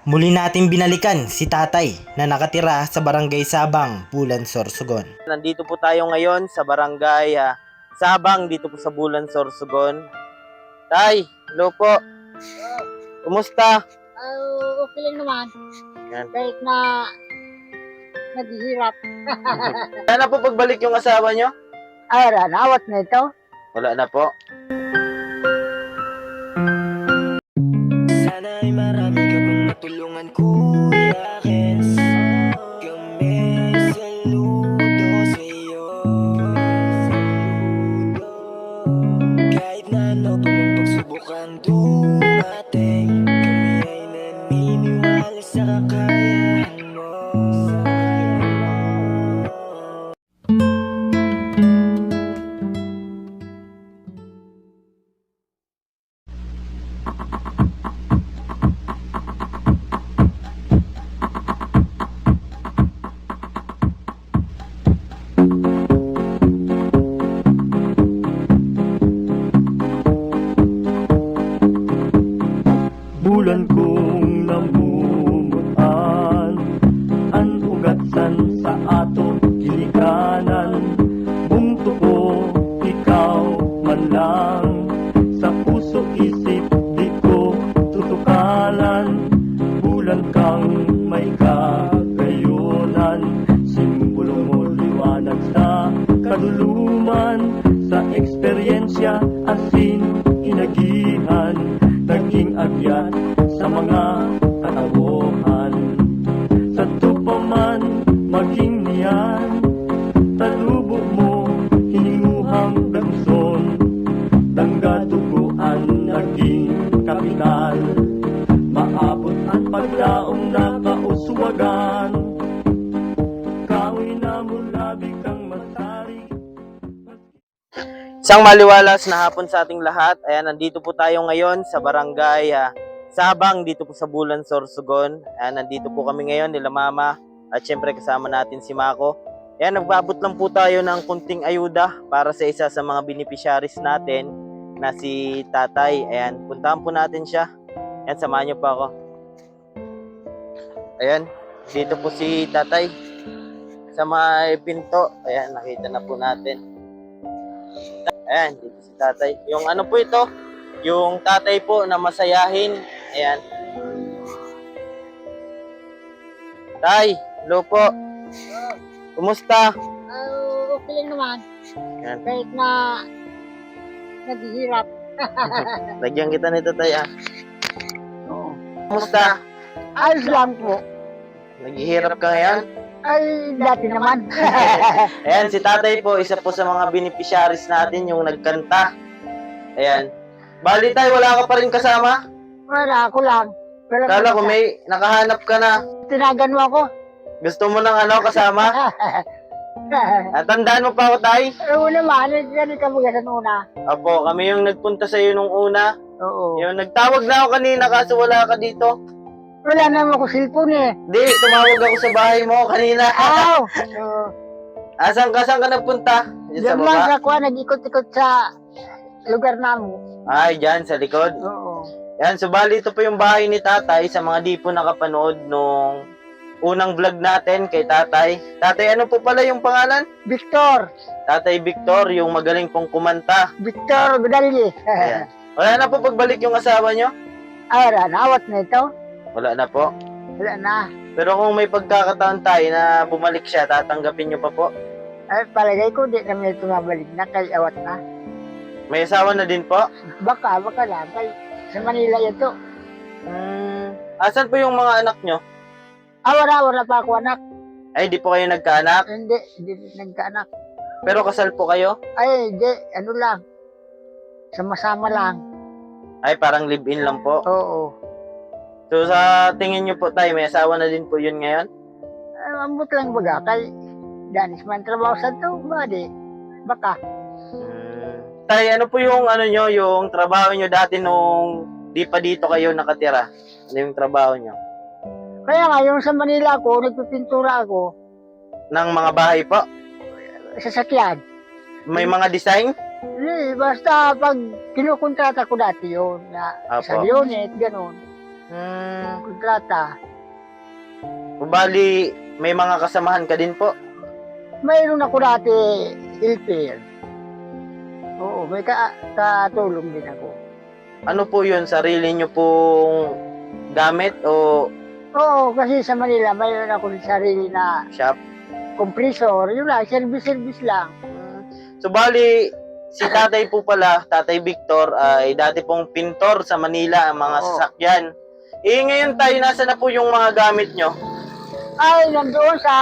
Muli natin binalikan si tatay na nakatira sa barangay Sabang, Bulan, Sorsogon. Nandito po tayo ngayon sa barangay Sabang, dito po sa Bulan, Sorsogon. Tay, hello po. Kumusta? Okay lang naman. Yan. Kahit na naghihirap. Wala na po pagbalik yung asawa nyo? Ay, ranawat na ito. Wala na po. Sana ay marami ka pang matulungan, Kuya Kens. Kami saludo sa iyo. Kahit na ano pa mang pagsubukang dumating, kami ay naniniwala sa kakayahan mo. Bulan kong namumuan, ang ugatsan sa ato kilikanan. Bungto ko, ikaw man lang, sa puso isip di ko tutukalan. Bulan kang may kagayunan, simbolo mo liwanag sa kaduluman. Sa eksperyensya asin inagihan, naging agyat sa mga katauhan. Sa tupaman maging niyan, talubo mo hininguhang dagson. Danggaduguan naging kapital, maabot ang paglaong nakauswagan. Kahoy na mula bigang masari. Isang maliwalas na hapon sa ating lahat. Ayan, nandito po tayo ngayon sa barangay Sabang, dito po sa Bulan, Sorsogon. Ayan, nandito po kami ngayon nila mama at syempre kasama natin si Mako. Ayan, nagbabot lang po tayo ng kunting ayuda para sa isa sa mga beneficiaries natin na si tatay. Ayan, puntahan po natin siya. Ayan, samahan niyo pa ako. Ayan, dito po si tatay sa may pinto. Ayan, nakita na po natin. Ayan, dito si tatay. Yung ano po ito? Yung tatay po na masayahin. Ayan. Tay, hello po. Kumusta? Okay lang naman. Ayan. Kahit na naghihirap. Lagyan kita nito, tay, Oo. Kumusta? Ayos lang po. Naghihirap ka ngayon? Ay, dati naman. Ayan, si tatay po, isa po sa mga beneficiaries natin, yung nagkanta. Ayan. Bali tay, wala ka pa rin kasama? Wala, ako lang. Kala ko may nakahanap ka na. Tinagan mo ako. Gusto mo ng ano kasama? At tandaan mo pa ako, tay? Oo naman, hindi ka magasan una. Apo, kami yung nagpunta sa iyo nung una. Oo. Yung nagtawag na ako kanina kaso wala ka dito. Wala naman ako cellphone eh. Di, tumawag ako sa bahay mo kanina. Aw! Saan ka nagpunta? Diyan sa Diyan lang baba? sa kuha, nag-ikot-ikot sa lugar namin. Ay, dyan, sa likod. Oo. Yan, so bali ito po yung bahay ni tatay sa mga di po nakapanood nung unang vlog natin kay tatay. Tatay, ano po pala yung pangalan? Victor. Tatay Victor, yung magaling pong kumanta. Victor Godalye. Ayan. Wala na po pagbalik yung asawa nyo? Ay, ranawat na ito. Wala na po. Wala na. Pero kung may pagkakataon tayo na bumalik siya, tatanggapin nyo pa po? Ay, palagay ko, di naman ito mabalik na kay awat na. May asawa na din po? Baka lang. Kay, sa Manila ito. Asan po yung mga anak nyo? Wala pa ako anak. Ay, di po kayo nagkaanak? Hindi nagkaanak. Pero kasal po kayo? Ay, hindi, ano lang. Sama-sama lang. Ay, parang live-in lang po. Oo. So, sa tingin nyo po tayo, may asawa na din po yun ngayon? Ambot lang baga. Kay, danis man trabaho sa ito, badi. Baka. Tay, ano po yung ano nyo, yung trabaho nyo dati nung di pa dito kayo nakatira? Ano yung trabaho nyo? Kaya nga, yung sa Manila ako, nagpipintura ako, Ng mga bahay po? sasakyan. May mga design? Basta pag kinukontrata ko dati yun, na Apo. sa unit, gano'n. kontrata. Bali, may mga kasamahan ka din po. Mayroon ako dati helper. Oo, may katulong din ako. Ano po yun? Sarili nyo pong gamit o Oo, kasi sa Manila, mayroon ako ng sarili na shop? compressor. Yun lang, service lang. So, bali, si tatay po pala, Tatay Victor, ay dati pong pintor sa Manila ang mga Oo. sasakyan. Eh, ngayon tayo, nasa na po yung mga gamit nyo? Ay, nandoon sa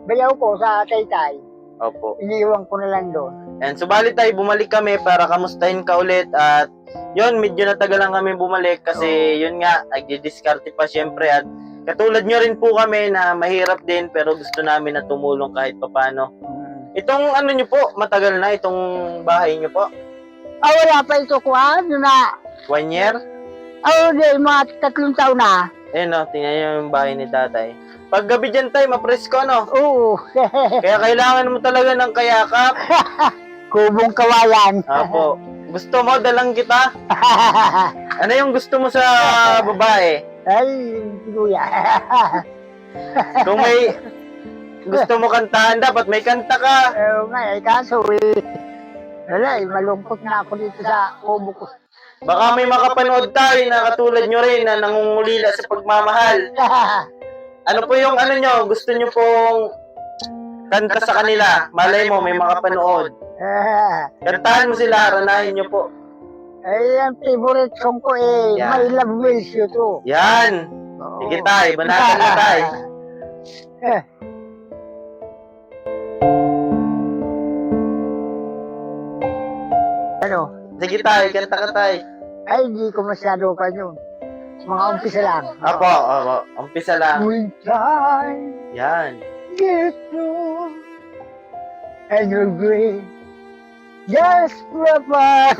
bayaw ko, sa Taytay. Opo. Iniiwan ko na lang doon. And so, bali tayo, bumalik kami para kamustahin ka ulit. At yun, medyo natagal lang kami bumalik kasi yun nga, nagdi-discarte pa syempre. At katulad nyo rin po kami na mahirap din pero gusto namin na tumulong kahit papano. Itong ano nyo po, matagal na itong bahay nyo po? Ah, wala pa ito kuhan. Yun na. 1 year? Oh, di, mga 3 taon na. Ayun no, tingnan nyo yung bahay ni tatay. Pag gabi dyan tayo, mapresko no? Oo. Kaya kailangan mo talaga ng kayakap. Kubong kawayan. Apo. Gusto mo, dalang kita? Ano yung gusto mo sa babae? Ay, kuya. Kung may gusto mo kantahan, dapat may kanta ka. Oo nga, eh, kaso wala, malungkot na ako dito sa kubo ko. Baka may makapanood tayo na katulad nyo rin na nangungulila sa pagmamahal. Ano po yung ano nyo? Gusto nyo pong kanta sa kanila? Malay mo, may makapanood. Kantahan mo sila, haranahin nyo po. Ay, ang favorite song ko eh, Yan. My Love Wills You Too. Yan. Oo. Sige tayo, banatan na tayo. Ano? Sige tayo, kanta ka tayo. Ay, hindi ko masyado pa yun. Mga umpisa lang. Apo, umpisa lang. When time Yan. gets through and you're great, just papa.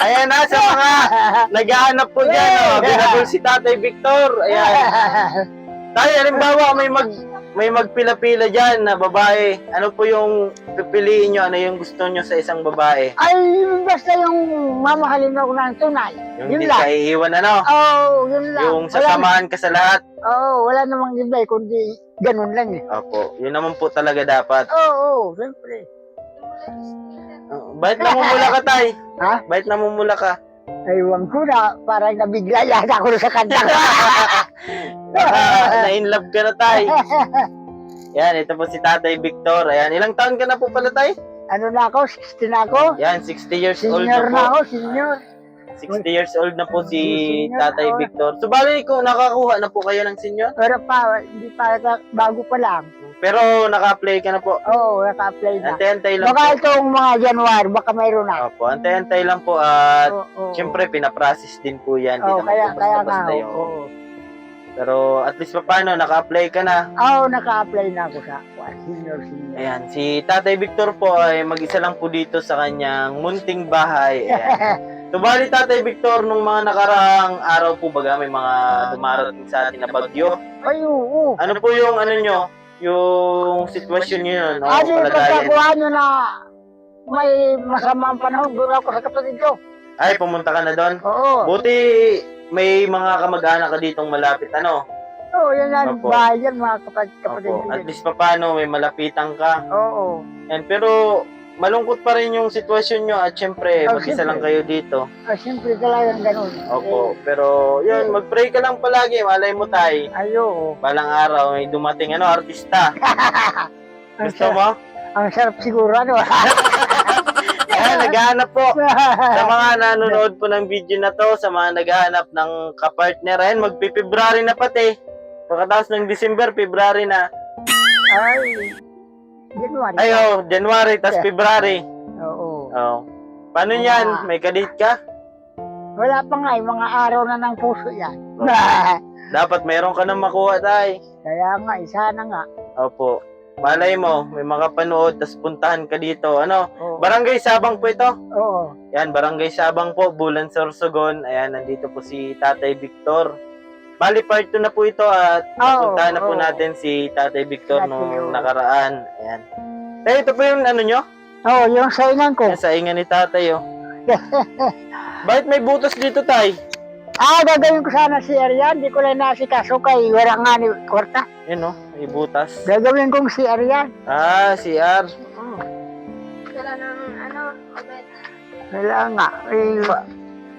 Ayan na, sa mga naghahanap po dyan, oh, binabol si Tatay Victor. Ayan. Tayo, halimbawa, may magpila-pila dyan na babae. Ano po yung pipiliin nyo? Ano yung gusto nyo sa isang babae? Ay, basta yung mamahalin ako ng tunay. Yung Yun hindi lang. ka iiwan, ano? Oh, yun lang. Yung sasamahan ka sa lahat. Wala namang iba eh, kundi ganun lang eh. Opo, yun naman po talaga dapat. Oo, siyempre. Bakit namumula ka, Tay? Ha? Bakit namumula ka? Aywan ko na, parang nabigla yata ako sa kanta. Na-inlove ka na, Tay. Yan, ito po si Tatay Victor. Ayan, ilang taon ka na po pala, Tay? Ano na ako, 60 na ako. Yan, 60 years old Senior na na po. ako, senior. 60 years old na po si Senior Tatay na. Victor. So, bali ko, nakakuha na po kayo ng senior? Pero pa, hindi pa, bago pa lang. Pero naka-apply ka na po. Oo, naka-apply na. Antay-antay lang Baka po. itong mga January, baka mayroon na. Opo, antay-antay lang po at Oo. syempre pinaprocess din po yan. Di Oo, naman kaya po nga. basta-basta yung... Oo. Pero at least pa paano, naka-apply ka na. Oo, naka-apply na ako sa senior. Ayan, si Tatay Victor po ay mag-isa lang po dito sa kanyang munting bahay. Ayan. So, bali Tatay Victor, nung mga nakaraang araw po baga, may mga dumarating sa atin na bagyo. Ay, oo. Ano po yung ano nyo? Yung sitwasyon nyo yun? O Ano yung kalagayan? pagkakuha nyo na may masamang panahon, doon ako sa kapatid ko. Ay, pumunta ka na doon? Oo. Buti may mga kamag-anak ka ditong malapit, ano? Oo, yan ang Opo. bahay yan, mga kapatid Opo. ko. At least pa paano, may malapitan ka. Oo. Yan, pero malungkot pa rin yung sitwasyon nyo at syempre, Oh, mag-isa syempre. lang kayo dito. Siyempre talagang ganun. Opo, pero yun, mag-pray ka lang palagi, malay mo tay. Ayo. Balang araw, may dumating, ano, artista. Ang Gusto sarap, mo? ang sarap siguro, ano. Ayan, naghahanap po. Sa mga nanonood po ng video na to, sa mga naghahanap ng kapartner, ayan, magpi-February na pati. Pagkatapos ng December, February na. Ay, January. Ay, oh, January, tas February. Oo. Oh. Paano yan? May kadate ka? Wala pa nga, mga araw na ng puso yan. Dapat meron ka nang makuha, tay. Kaya nga, sana nga. Opo. Malay mo, may makapanood, tas puntahan ka dito. Ano? Oo. Barangay Sabang po ito. Oo. Yan, Barangay Sabang po, Bulan, Sorsogon. Ayan, nandito po si Tatay Victor. Bali, part 2 na po ito at napuntahan na po oo. natin si Tatay Victor Tatay, nung oo. nakaraan. Ayan. Eh, ito po yung ano nyo? Oo, yung saingan ko. Yan, sa inga ni Tatay, oh. Bakit may butas dito, Tay? Gagawin ko sana si Arian. Di ko lang nasikaso kay wala nga ni kwarta. Yun no, ibutas. Gagawin kong si Arian. CR. Wala nang mabet. Wala nga.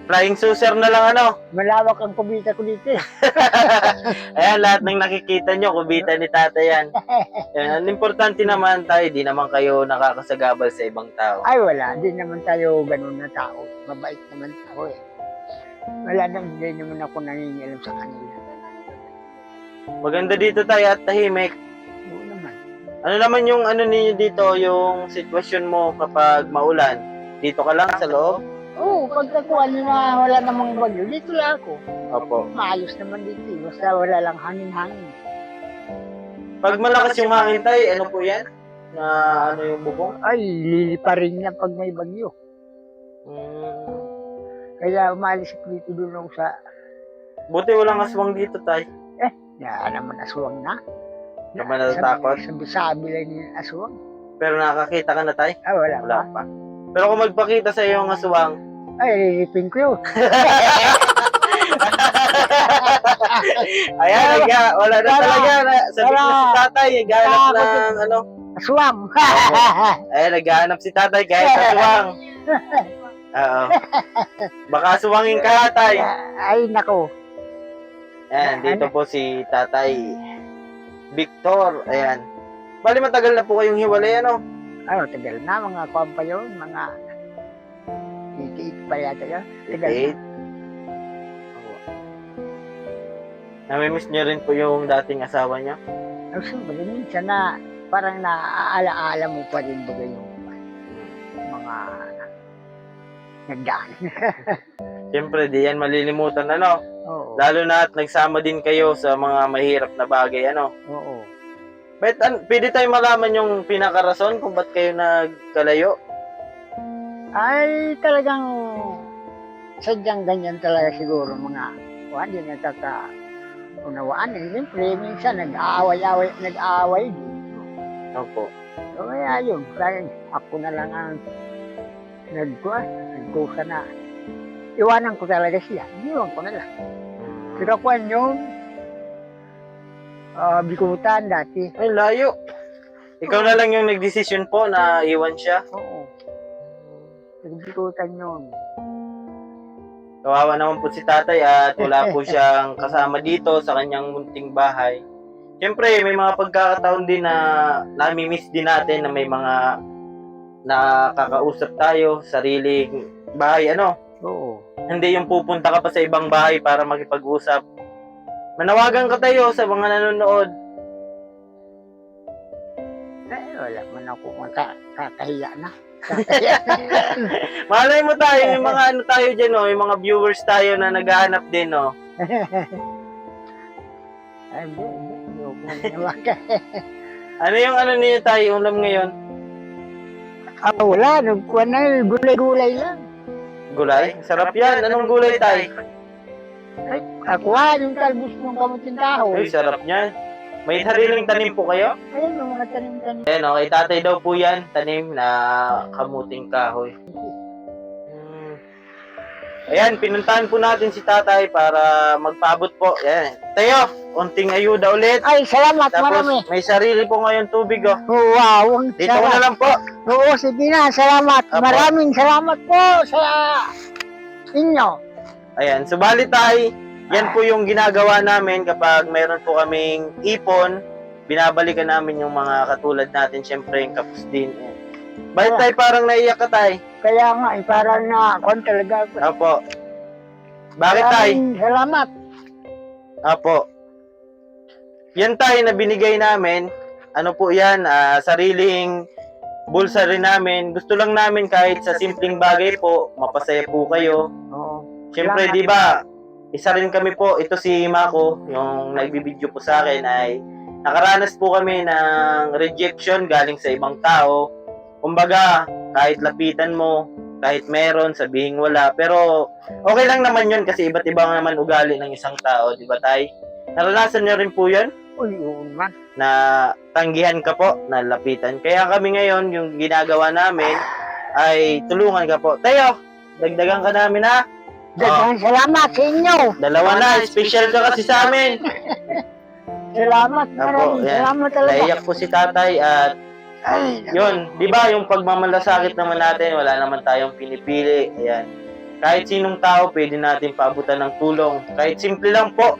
Flying saucer na lang Malawak ang kubita ko dito eh. Ayan, lahat ng nakikita nyo, kubita ni tata yan. Yan. Ang importante naman tayo, di naman kayo nakakasagabal sa ibang tao. Ay wala. Di naman tayo ganun na tao. Mabait naman tao eh. Wala nang hindi naman ako nangingialam sa kanila. Maganda dito tayo at tahimik. Oo naman. Ano naman yung ninyo dito, yung sitwasyon mo kapag maulan? Dito ka lang sa loob? Oo, pagkakuha nyo na wala namang bagyo, dito lang ako. Opo. Maayos naman dito eh. Basta wala lang hangin-hangin. Pag malakas yung hangin tayo, ano po yan? Na yung bubong? Ay, liliparin niya pag may bagyo. Hmm. Kaya umalis ako dito doon ako sa... Buti walang aswang dito tayo. Yan naman aswang na. Naman natatakot. Sabi lang yung aswang. Pero nakakita ka na tayo? Wala Wala pa. pa. Pero kung magpakita sa iyo ang aswang, Ay, lilipin ko yun. ayan, wala na talaga. Sabi ko si tatay, naghahanap ng Aswang. Ayan, naghahanap si tatay kahit aswang. Oo. Baka aswangin ka, tay. Ay, nako. Ayan, dito po si tatay Victor. Ayan. Bali matagal na po kayong hiwalay, Tagal na. Mga kuwan pa yun. Mga 88 pa yata yun. Tagal na. 88. Namimiss niyo rin po yung dating asawa niya? Siyempre, minsan na parang naaala-ala mo pa rin ba yung mga nagdaan. Siyempre, di yan malilimutan, Oo. Lalo na at nagsama din kayo sa mga mahirap na bagay, Oo. Pwede tayo malaman yung pinakarason kung ba't kayo nagkalayo? Ay, talagang sadyang ganyan talaga siguro mga hindi nagkakaunawaan. Siyempre, minsan nag-aaway din. Opo. So, kaya yun, parang ako na lang ang nagkusa na. Iwanan ko talaga siya. Iwan ko na lang. Pero kung yun, bikutan dati. Ay, layo. Ikaw na lang yung nagdesisyon po na iwan siya. Oo. Bikutan yun. Kawawa naman po si tatay at wala po siyang kasama dito sa kanyang munting bahay. Siyempre, may mga pagkakataon din na nami-miss din natin na may mga nakakausap tayo, sariling bahay, Oo. Hindi yung pupunta ka pa sa ibang bahay para makipag-usap. Manawagan ka tayo sa mga nanonood. Wala man ako kakahiya na. Malay mo tayo, yung mga tayo dyan, yung mga viewers tayo na naghahanap din, Ay, hindi ako manawagan. Ano yung niyo tayo, ulam ngayon? Wala. Nagkuhan na, gulay-gulay lang. Gulay? Sarap yan. Anong gulay tayo? Ay, ako yung talbos ng kamuting kahoy. Ay, sarap niyan. May sariling tanim po kayo? Ayun, yung mga tanim-tanim. Ayan, kay tatay daw po yan, tanim na kamuting kahoy. Ayan, pinuntahan po natin si tatay para magpaabot po. Ayan. Tayo, konting ayuda ulit. Ay, salamat, marami. Tapos, may sarili po ngayon tubig, Wow, Dito ko na lang po. Oo, sige na, salamat. Apo. Maraming salamat po sa inyo. Ayan, subalit tay, yan po yung ginagawa namin kapag mayroon po kaming ipon, binabalikan namin yung mga katulad natin, syempre yung kapos din. Bakit tay parang naiyak ka tay? Kaya nga, parang na ako talaga. Apo. Bakit tay? Maraming salamat. Apo. Yan tay na binigay namin, ano po yan, sariling bulsa rin namin. Gusto lang namin kahit sa simpleng bagay po, mapasaya po kayo. Oo. Siyempre, di ba, isa rin kami po, ito si Mako, yung nagbibideo po sa akin ay nakaranas po kami ng rejection galing sa ibang tao. Kumbaga, kahit lapitan mo, kahit meron, sabihin wala. Pero, okay lang naman yun kasi iba't ibang naman ugali ng isang tao, di ba tay? Naranasan niyo rin po yun? Uy, oo man. Na tanggihan ka po, na lapitan. Kaya kami ngayon, yung ginagawa namin ay tulungan ka po. Tayo, dagdagan ka namin ha. Daghang salamat sa inyo. Dalawa na, special ka kasi sa amin. Salamat, Apo, maraming yan. salamat talaga. Naiyak po si tatay at Ay, yun, di ba yung pagmamalasakit naman natin, wala naman tayong pinipili. Ayan. Kahit sinong tao, pwede natin paabutan ng tulong. Kahit simple lang po.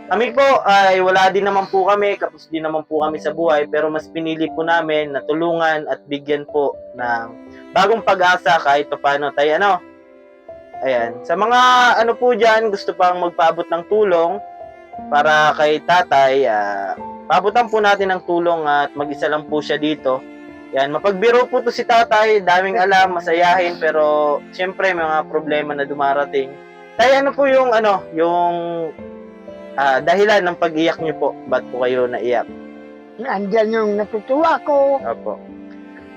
Kami po ay wala din naman po kami, kapos din naman po kami sa buhay, pero mas pinili po namin na tulungan at bigyan po ng bagong pag-asa kahit paano tayo ano. Ayan. Sa mga ano po dyan, gusto pang magpaabot ng tulong para kay tatay, paabutan po natin ng tulong at mag-isa lang po siya dito. Yan, mapagbiro po to si tatay, daming alam, masayahin, pero siyempre may mga problema na dumarating. Tay, ano po yung dahilan ng pag-iyak niyo po? Ba't po kayo naiyak? Andyan yung natutuwa ko. Opo.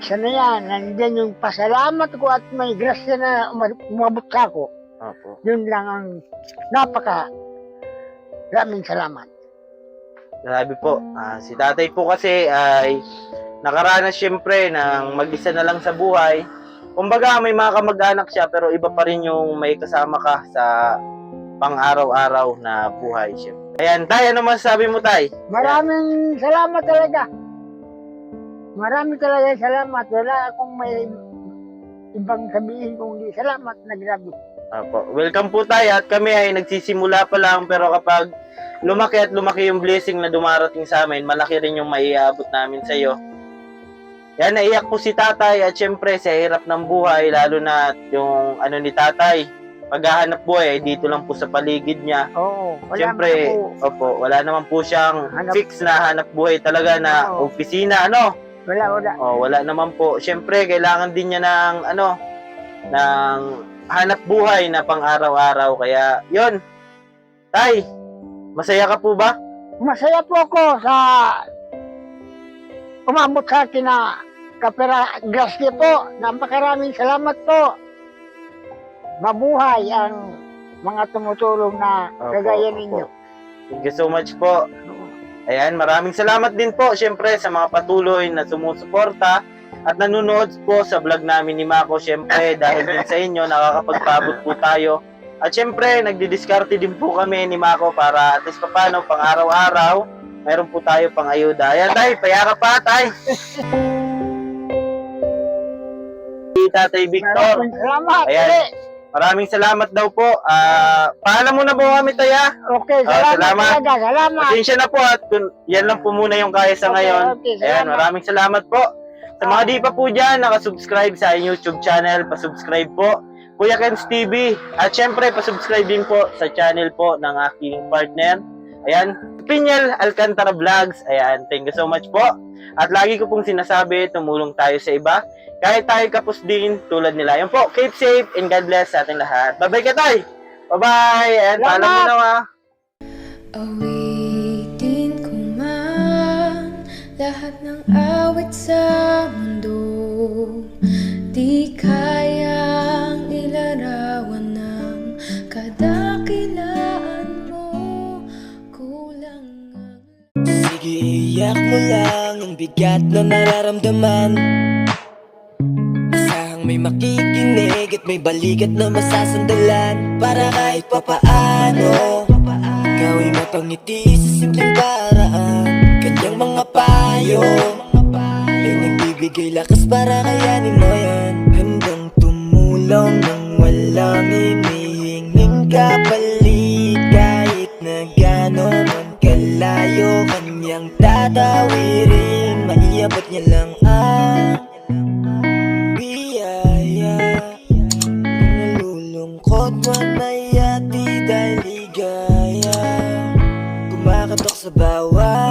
Isa na yan. Andyan yung pasalamat ko at may grasya na umabot sa ako. Opo. Yun lang ang maraming salamat. Grabe po. Si tatay po kasi ay nakaranas siyempre ng mag-isa na lang sa buhay. Kumbaga may mga kamag-anak siya pero iba pa rin yung may kasama ka sa pang-araw-araw na buhay siya. Ayan, tay, ano masasabi mo, tay? Maraming salamat talaga. Maraming talaga salamat. Wala akong may ibang sabihin kung di salamat na grabe. Apo. Welcome po tayo at kami ay nagsisimula pa lang pero kapag lumaki at lumaki yung blessing na dumarating sa amin, malaki rin yung maiabot namin sa iyo. Yan, naiyak po si tatay at syempre sa hirap ng buhay, lalo na yung ano ni tatay, paghahanap buhay, dito lang po sa paligid niya. Oo. Wala Siyempre, man ako. opo, wala naman po siyang Hanap- fix na hanap buhay talaga na Oo. opisina, ano? Wala. Wala naman po. Siyempre, kailangan din niya ng ng hanap buhay na pang-araw-araw. Kaya, yon. Tay, masaya ka po ba? Masaya po ako sa umabot sa akin na kapera grasya po. Napakaraming salamat po. Mabuhay ang mga tumutulong na Opo, kagaya opo. ninyo. Thank you so much po. Ayan, maraming salamat din po syempre sa mga patuloy na sumusuporta at nanonood po sa vlog namin ni Mako. Syempre, dahil din sa inyo, nakakapagpaabot po tayo. At syempre, nagdidiskarte din po kami ni Mako para at least paano, pang araw-araw, meron po tayo pang ayuda. Ayan, tay, payara pa, tay. Tatay Victor. Maraming salamat. Ayan. Uli. Maraming salamat daw po. Paalam muna po kami, Taya. Okay, salamat, salamat. talaga. Salamat. Pasensya na po at yan lang po muna yung kaya sa ngayon. Okay, Ayan, salamat. maraming salamat po. Sa mga di pa po dyan, nakasubscribe sa YouTube channel, pasubscribe po. Kuya Ken's TV. At syempre, pasubscribe din po sa channel po ng aking partner. Ayan, Pinyal Alcantara Vlogs. Ayan, thank you so much po. At lagi ko pong sinasabi, tumulong tayo sa iba. Kahit tayo kapos din, tulad nila. Yan po, keep safe and God bless sa ating lahat. Bye-bye ka, tay! Bye-bye! And paalam mo na, ha? Awitin ko man lahat ng awit sa mundo, di kayang ilarawan ng kadakilaan mo. Kulang ang Sige, iyak mo lang ang bigat na nararamdaman. Asahang may makikinig at may balikat na masasandalan. Para kahit papaano ikaw ay mapangiti sa simpleng paraan. Kanyang mga payo ay nagbibigay lakas para kayanin mo yan. Handang tumulong nang walang hinihinging kapalit. Kahit na gano'n man kalayo, kanyang tatawirin. Maiabot niya lang ang biyaya. Kung nalulungkot man ay ati dahil ligaya, kumakatok sa bawat